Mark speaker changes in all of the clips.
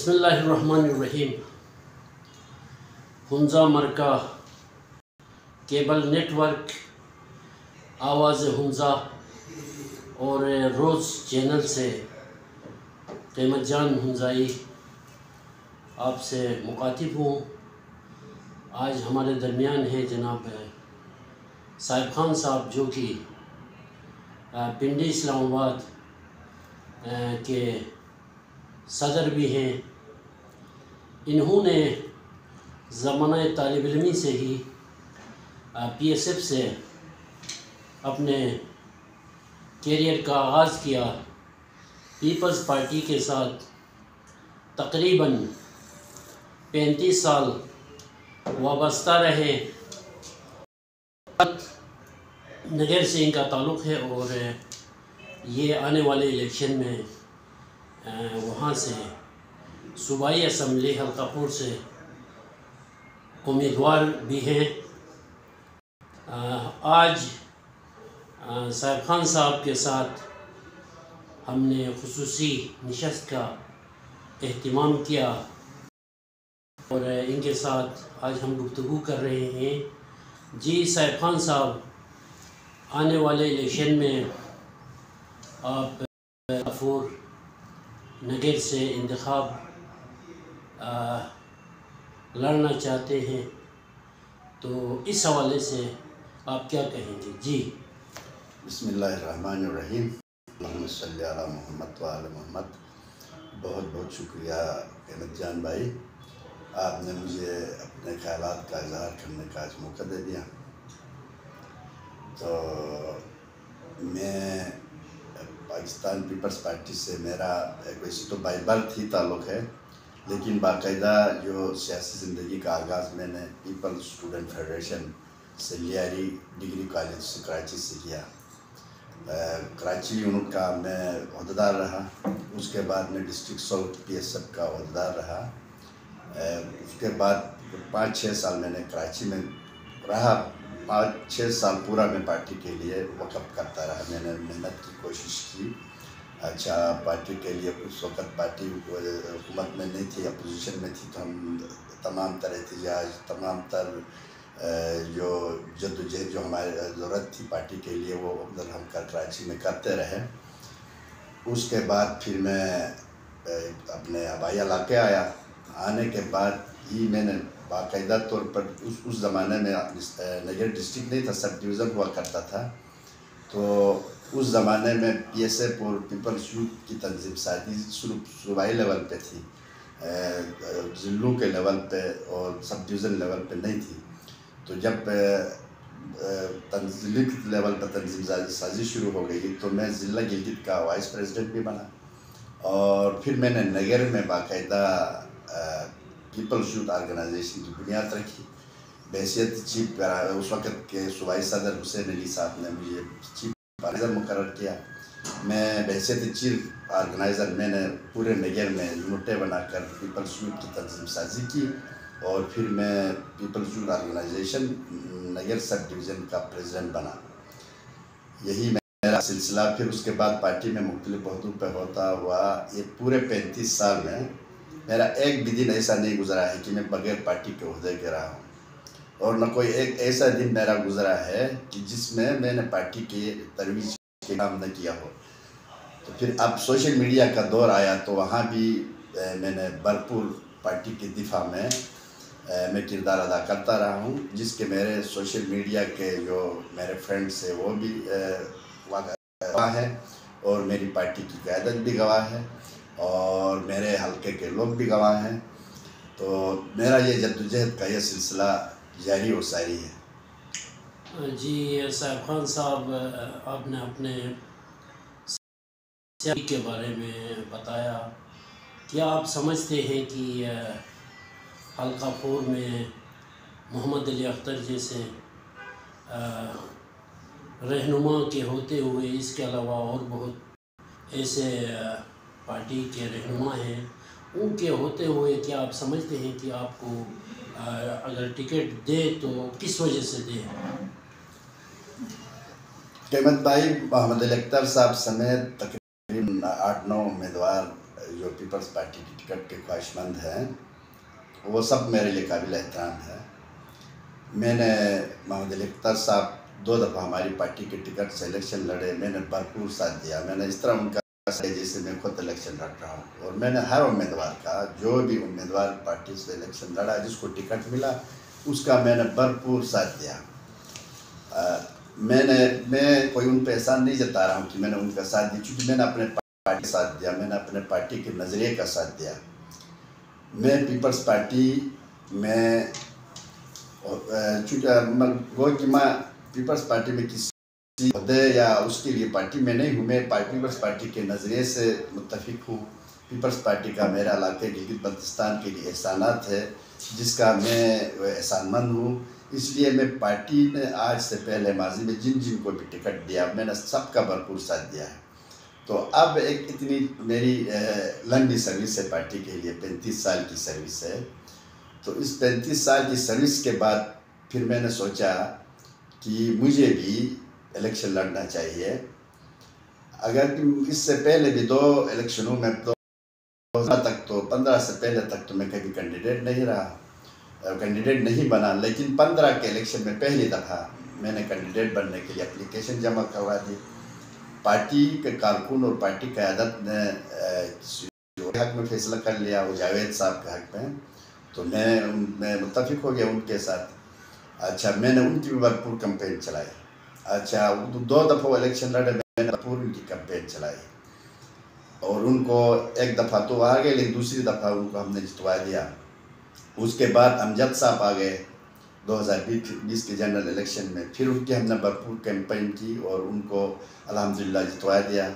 Speaker 1: بسم اللہ الرحمن الرحیم۔ ہنزا مرکہ کیبل نیٹ ورک، آواز ہنزا اور روز چینل سے قیمت جان ہنزائی آپ سے مخاطب ہوں۔ آج ہمارے درمیان ہے جناب صاحب خان صاحب، جو کہ پنڈی اسلام آباد کے صدر بھی ہیں۔ انہوں نے زمانہ طالب علمی سے ہی پی ایس ایف سے اپنے کیریئر کا آغاز کیا۔ پیپلز پارٹی کے ساتھ تقریباً 35 سال وابستہ رہے۔ نگر سے ان کا تعلق ہے اور یہ آنے والے الیکشن میں وہاں سے صوبائی اسمبلی حلقہ پور سے امیدوار بھی ہیں۔ آج صاحب خان صاحب کے ساتھ ہم نے خصوصی نشست کا اہتمام کیا اور ان کے ساتھ آج ہم گفتگو کر رہے ہیں۔ جی صاحب خان صاحب، آنے والے الیکشن میں آپ غفور نگر سے انتخاب لڑنا چاہتے ہیں، تو اس حوالے سے آپ کیا کہیں گے؟ جی
Speaker 2: بسم اللہ الرحمن الرحیم۔ اللہم صلی علی محمد و آل محمد۔ بہت بہت شکریہ قیمت جان بھائی، آپ نے مجھے اپنے خیالات کا اظہار کرنے کا آج موقع دے دیا۔ تو میں پاکستان پیپلز پارٹی سے میرا ویسے تو بائی برتھ ہی تعلق ہے، لیکن باقاعدہ جو سیاسی زندگی کا آغاز میں نے پیپلز اسٹوڈنٹ فیڈریشن سے لیاری ڈگری کالج سے کراچی سے کیا۔ کراچی یونٹ کا میں عہدیدار رہا، اس کے بعد میں district south P S F کا عہدیدار رہا۔ اس کے بعد 5-6 سال میں نے کراچی میں رہا۔ 5-6 سال پورا میں پارٹی کے لیے وقف کرتا رہا۔ میں نے محنت کی کوشش کی۔ اچھا، پارٹی کے لیے اس وقت پارٹی حکومت میں نہیں تھی، اپوزیشن میں تھی، تو ہم تمام تر احتجاج، تمام تر جو جدوجہد جو ہمارے ضرورت تھی پارٹی کے لیے، وہ ہم کراچی میں کرتے رہے۔ اس کے بعد پھر میں اپنے آبائی علاقے آیا۔ آنے کے بعد ہی میں نے باقاعدہ طور پر اس زمانے میں نگر ڈسٹرکٹ نہیں تھا، سب ڈویژن ہوا کرتا تھا، تو اس زمانے میں پی ایس ایف اور پیپلز یوتھ کی تنظیم سازی صوبائی لیول پہ تھی، ضلعوں کے لیول پہ اور سب ڈویژن لیول پہ نہیں تھی۔ تو جب ضلع لیول پر تنظیم سازی شروع ہو گئی تو میں ضلع گلگت کا وائس پریزیڈنٹ بھی بنا، اور پھر میں نے نگر میں باقاعدہ پیپلز یوتھ آرگنائزیشن کی بنیاد رکھی بحیثیت چیف۔ اس وقت کے صوبائی صدر حسین علی صاحب نے مجھے چیف آرگنائزر مقرر کیا۔ میں بحیثیت چیف آرگنائزر میں نے پورے نگر میں یونٹیں بنا کر پیپلز یوتھ کی تنظیم سازی کی، اور پھر میں peoples youth organisation Nagar sub division کا پریزیڈنٹ بنا۔ یہی میرا سلسلہ پھر اس کے بعد پارٹی میں مختلف عہدوں پہ ہوتا ہوا۔ یہ پورے 35 سال میں میرا ایک بھی دن ایسا نہیں گزرا ہے کہ میں بغیر پارٹی کے عہدے کے رہا ہوں، اور نہ کوئی ایک ایسا دن میرا گزرا ہے کہ جس میں میں نے پارٹی کے ترویج کے کام نہ کیا ہو۔ تو پھر اب سوشل میڈیا کا دور آیا تو وہاں بھی میں نے بھرپور پارٹی کے دفاع میں میں کردار ادا کرتا رہا ہوں، جس کے میرے سوشل میڈیا کے جو میرے فرینڈس ہیں وہ بھی گواہ ہیں، اور میری پارٹی کی قیادت بھی گواہ ہے، اور میرے حلقے کے لوگ بھی گواہ ہیں۔ تو میرا یہ جدوجہد کا یہ سلسلہ جاری و ساری ہے۔
Speaker 1: جی صاحب خان صاحب، آپ نے اپنے سیاسی کے بارے میں بتایا۔ کیا آپ سمجھتے ہیں کہ حلقہ پور میں محمد علی اختر جیسے رہنما کے ہوتے ہوئے اس کے علاوہ اور بہت ایسے پارٹی کے رہنما ہیں، ان کے ہوتے ہوئے کیا آپ سمجھتے ہیں کہ آپ کو اگر ٹکٹ دے تو کس وجہ سے دے؟
Speaker 2: قیمت بھائی، محمد علی اختر صاحب سمیت تقریباً 8-9 امیدوار جو پیپلز پیپلز پارٹی کی ٹکٹ کے خواہشمند ہیں، وہ سب میرے لیے قابل احترام ہے۔ میں نے محمد علی اختر صاحب 2 دفعہ ہماری پارٹی کے ٹکٹ سے الیکشن لڑے، میں نے بھرپور ساتھ دیا۔ میں نے اس طرح ان کا جیسے میں خود الیکشن لڑ رہا ہوں، اور میں نے ہر امیدوار کا، جو بھی امیدوار پارٹی سے الیکشن لڑا، جس کو ٹکٹ ملا اس کا میں نے بھرپور ساتھ دیا۔ میں کوئی ان پہ احسان نہیں جتا رہا ہوں کہ میں نے ان کا ساتھ دیا، چونکہ میں نے اپنے پارٹی کا ساتھ دیا، میں نے اپنے پارٹی کے نظریے کا ساتھ دیا۔ میں پیپلز پارٹی میں چونکہ میں پیپلز پارٹی میں کسی عہدے یا اس کے لیے پارٹی میں نہیں ہوں، میں پیپلز پارٹی کے نظریے سے متفق ہوں۔ پیپلز پارٹی کا میرا علاقے گلگت بلتستان کے لیے احسانات ہے، جس کا میں احسان مند ہوں۔ اس لیے میں پارٹی نے آج سے پہلے ماضی میں جن کو بھی ٹکٹ دیا، میں نے سب کا بھرپور ساتھ دیا ہے۔ تو اب ایک اتنی میری لمبی سروس ہے پارٹی کے لیے، 35 سال کی سروس ہے۔ تو اس 35 سال کی سروس کے بعد پھر میں نے سوچا کہ مجھے بھی الیکشن لڑنا چاہیے۔ اگر اس سے پہلے بھی 2 الیکشنوں میں 15 سے پہلے تک تو میں کبھی کینڈیڈیٹ نہیں رہا، کینڈیڈیٹ نہیں بنا، لیکن 15 کے الیکشن میں پہلی دفعہ میں نے کینڈیڈیٹ بننے کے لیے اپلیکیشن جمع کروا دی۔ پارٹی کے کارکن اور پارٹی قیادت نے جو حق میں فیصلہ کر لیا، وہ جاوید صاحب کے حق میں، تو میں متفق ہو گیا ان کے ساتھ۔ اچھا، میں نے ان کی بھی بھرپور کمپین چلائی۔ اچھا، 2 دفعہ الیکشن لڑے، میں نے بھرپور ان کی کمپین چلائی، اور ان کو ایک دفعہ تو آ گئے، لیکن دوسری دفعہ ان کو ہم نے جتوا دیا۔ اس کے بعد امجد صاحب آ گئے 2020 کے جنرل الیکشن میں، پھر ان کی ہم نے بھرپور کیمپین کی اور ان کو الحمدللہ جتوا دیا۔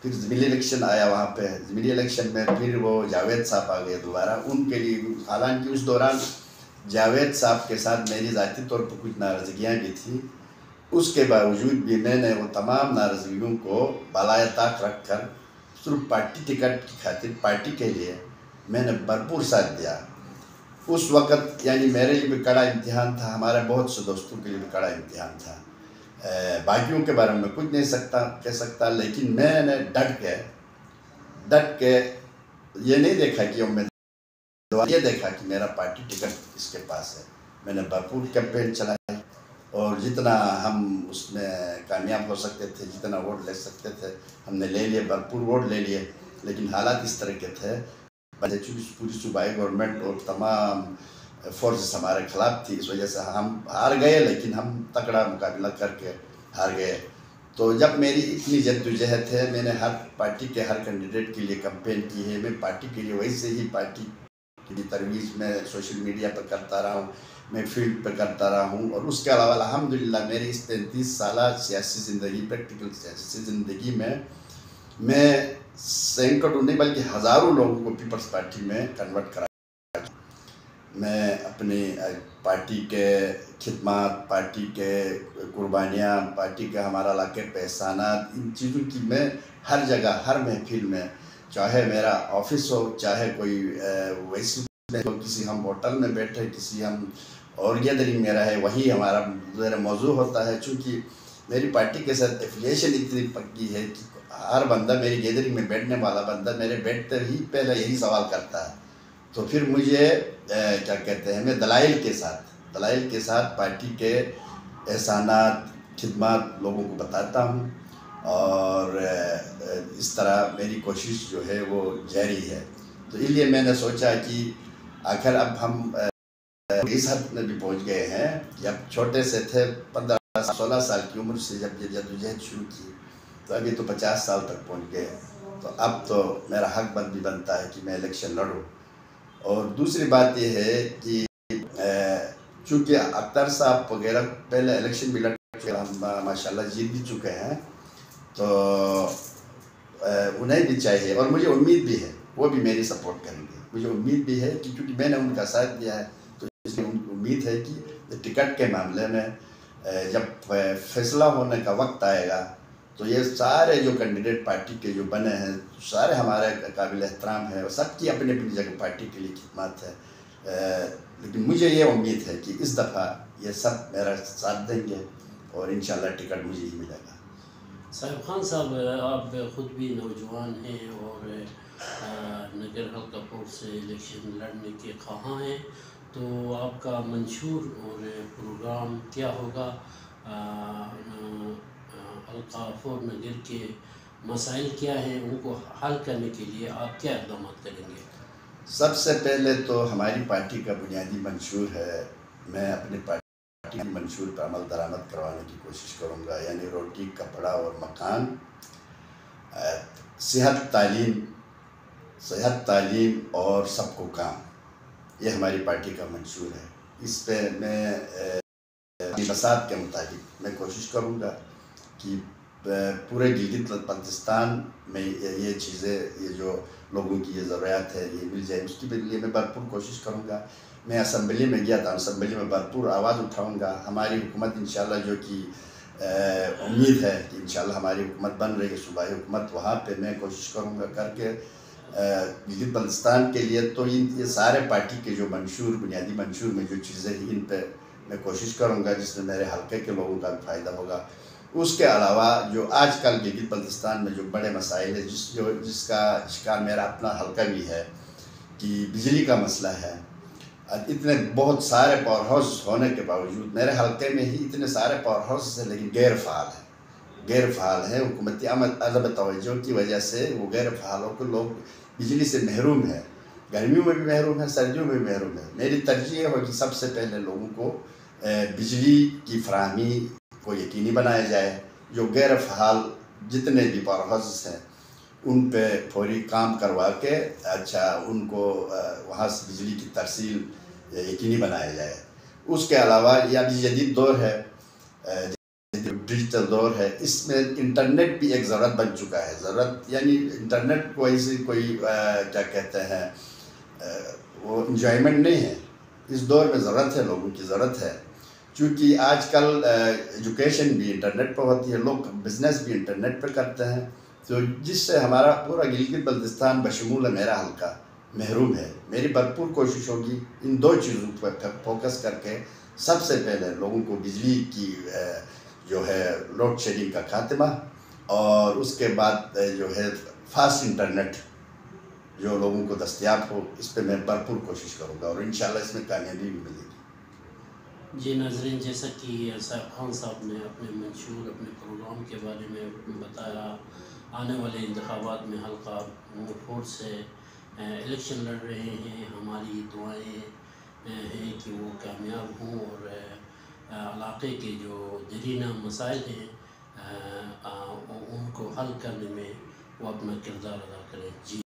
Speaker 2: پھر ضمنی الیکشن آیا، وہاں پہ ضمنی الیکشن میں پھر وہ جاوید صاحب آ گئے دوبارہ ان کے لیے۔ حالانکہ اس دوران جاوید صاحب کے ساتھ میری ذاتی طور پر کچھ ناراضگیاں بھی تھیں، اس کے باوجود بھی میں نے وہ تمام ناراضگیوں کو بالائے طاق رکھ کر صرف پارٹی ٹکٹ کی خاطر پارٹی کے لیے میں نے بھرپور ساتھ دیا۔ اس وقت یعنی میرے لیے بھی کڑا امتحان تھا، ہمارے بہت سے دوستوں کے لیے بھی کڑا امتحان تھا۔ باقیوں کے بارے میں کچھ نہیں کہہ سکتا، لیکن میں نے ڈٹ کے یہ نہیں دیکھا کہ یہ دیکھا کہ میرا پارٹی ٹکٹ اس کے پاس ہے۔ میں نے بھرپور کیمپین چلائی، اور جتنا ہم اس میں کامیاب ہو سکتے تھے، جتنا ووٹ لے سکتے تھے ہم نے لے لیے، بھرپور ووٹ لے لیے۔ لیکن حالات اس طرح کے تھے، پوری صوبائی گورنمنٹ اور تمام فورسز ہمارے خلاف تھی، اس وجہ سے ہم ہار گئے، لیکن ہم تکڑا مقابلہ کر کے ہار گئے۔ تو جب میری اتنی جدوجہد ہے، میں نے ہر پارٹی کے ہر کینڈیڈیٹ کے لیے کمپین کی ہے، میں پارٹی کے لیے ویسے ہی پارٹی کی ترویج میں سوشل میڈیا پر کرتا رہا ہوں، میں فیلڈ پہ کرتا رہا ہوں، اور اس کے علاوہ الحمدللہ میری اس 35 سالہ سیاسی زندگی، پریکٹیکل سیاسی زندگی میں سینکڑوں نہیں بلکہ ہزاروں لوگوں کو پیپلز پارٹی میں کنورٹ کرا۔ میں اپنی پارٹی کے خدمات، پارٹی کے قربانیاں، پارٹی کے ہمارا علاقے پہ احسانات، ان چیزوں کی میں ہر جگہ، ہر محفل میں، چاہے میرا آفس ہو، چاہے کوئی ویسی ہو، کسی ہم ہوٹل میں بیٹھے، کسی ہم اور گیدرنگ میں رہے، وہی ہمارا موضوع ہوتا ہے۔ چونکہ میری پارٹی کے ساتھ ایفیلیشن اتنی پکی ہے کہ ہر بندہ، میری گیدرنگ میں بیٹھنے والا بندہ میرے بیٹھتے ہی پہلے یہی سوال کرتا ہے۔ تو پھر مجھے کیا کہتے ہیں، میں دلائل کے ساتھ پارٹی کے احسانات، خدمات لوگوں کو بتاتا ہوں، اور اس طرح میری کوشش جو ہے وہ جاری ہے۔ تو اس لیے میں نے سوچا کہ آخر اب ہم اس حد میں بھی پہنچ گئے ہیں کہ اب چھوٹے سے تھے، 15-16 سال کی عمر سے جب یہ جدوجہد شروع کی، تو ابھی تو 50 سال تک پہنچ گئے، تو اب تو میرا حق بھی بنتا ہے کہ میں الیکشن لڑوں۔ اور دوسری بات یہ ہے کہ چونکہ اختر صاحب وغیرہ پہلے الیکشن بھی لڑ چکے، ہم ماشاءاللہ جیت بھی چکے ہیں، تو انہیں بھی چاہیے، اور مجھے امید بھی ہے وہ بھی میری سپورٹ کریں گے۔ مجھے امید بھی ہے کہ چونکہ میں نے ان کا ساتھ دیا ہے، تو اس لیے امید ہے کہ ٹکٹ کے معاملے میں جب فیصلہ ہونے کا وقت آئے گا، تو یہ سارے جو کینڈیڈیٹ پارٹی کے جو بنے ہیں، سارے ہمارے قابل احترام ہیں، اور سب کی اپنی اپنی جگہ پارٹی کے لیے خدمات ہے، لیکن مجھے یہ امید ہے کہ اس دفعہ یہ سب میرا ساتھ دیں گے، اور انشاءاللہ ٹکٹ مجھے ہی ملے گا۔
Speaker 1: صاحب خان صاحب، آپ خود بھی نوجوان ہیں، اور نگر حلقہ فور سے الیکشن لڑنے کے خواہاں ہیں، تو آپ کا منشور اور پروگرام کیا ہوگا؟ حلقہ فور نگر کے مسائل کیا ہیں، ان کو حل کرنے کے لیے آپ کیا اقدامات کریں گے؟
Speaker 2: سب سے پہلے تو ہماری پارٹی کا بنیادی منشور ہے، میں اپنی پارٹی کے منشور پر عمل درآمد کروانے کی کوشش کروں گا، یعنی روٹی، کپڑا اور مکان، صحت، تعلیم اور سب کو کام، یہ ہماری پارٹی کا منشور ہے۔ اس پہ میں بساط کے مطابق میں کوشش کروں گا کہ پورے گلگت بلتستان میں یہ چیزیں، یہ جو لوگوں کی یہ ضروریات ہے یہ مل جائے، اس کے لیے میں بھرپور کوشش کروں گا۔ میں اسمبلی میں گیا تھا، اسمبلی میں بھرپور آواز اٹھاؤں گا۔ ہماری حکومت انشاءاللہ جو کہ امید ہے کہ انشاءاللہ ہماری حکومت بن رہی ہے، صوبائی حکومت، وہاں پہ میں کوشش کروں گا کر کے گلگت بلتستان کے لیے تو یہ سارے پارٹی کے جو منشور، بنیادی منشور میں جو چیزیں ہیں ان پہ میں کوشش کروں گا، جس میں میرے حلقے کے لوگوں کا بھی فائدہ ہوگا۔ اس کے علاوہ جو آج کل گلگت بلتستان میں جو بڑے مسائل ہیں، جس کا شکار میرا اپنا حلقہ بھی ہے، کہ بجلی کا مسئلہ ہے۔ اتنے بہت سارے پاور ہاؤس ہونے کے باوجود میرے حلقے میں ہی اتنے سارے پاور ہاؤس ہیں لیکن غیر فعال ہیں۔ حکومتی عدم توجہ کی وجہ سے وہ غیر فعالوں کو لوگ بجلی سے محروم ہیں، گرمیوں میں بھی محروم ہیں، سردیوں میں بھی محروم ہیں۔ میری ترجیح یہ ہوگی سب سے پہلے لوگوں کو بجلی کی فراہمی کو یقینی بنایا جائے۔ جو غیر فعال جتنے بھی پاور ہاؤسز ہیں ان پہ فوری کام کروا کے ان کو وہاں سے بجلی کی ترسیل یقینی بنایا جائے۔ اس کے علاوہ یہ ابھی جدید دور ہے، ڈیجیٹل دور ہے، اس میں انٹرنیٹ بھی ایک ضرورت بن چکا ہے۔ ضرورت یعنی انٹرنیٹ کو ایسی کوئی کیا کہتے ہیں وہ انجوائمنٹ نہیں ہے، اس دور میں ضرورت ہے، لوگوں کی ضرورت ہے۔ چونکہ آج کل ایجوکیشن بھی انٹرنیٹ پہ ہوتی ہے، لوگ بزنس بھی انٹرنیٹ پہ کرتے ہیں، تو جس سے ہمارا پورا گلگت بلتستان بشمول میرا حلقہ محروم ہے۔ میری بھرپور کوشش ہوگی ان دو چیزوں پر فوکس کر کے سب سے پہلے لوگوں کو بجلی کی جو ہے لوڈ شیڈنگ کا خاتمہ، اور اس کے بعد جو ہے فاسٹ انٹرنیٹ جو لوگوں کو دستیاب ہو، اس پہ میں بھرپور کوشش کروں گا اور انشاءاللہ اس میں کامیابی بھی ملے گی۔
Speaker 1: جی ناظرین، جیسا کہ سیف خان صاحب نے اپنے منشور، اپنے پروگرام کے بارے میں بتایا، آنے والے انتخابات میں حلقہ فور سے الیکشن لڑ رہے ہیں، ہماری دعائیں ہیں کہ وہ کامیاب ہوں اور علاقے کے جو دیرینہ مسائل ہیں ان کو حل کرنے میں وہ اپنا کردار ادا کریں۔ جی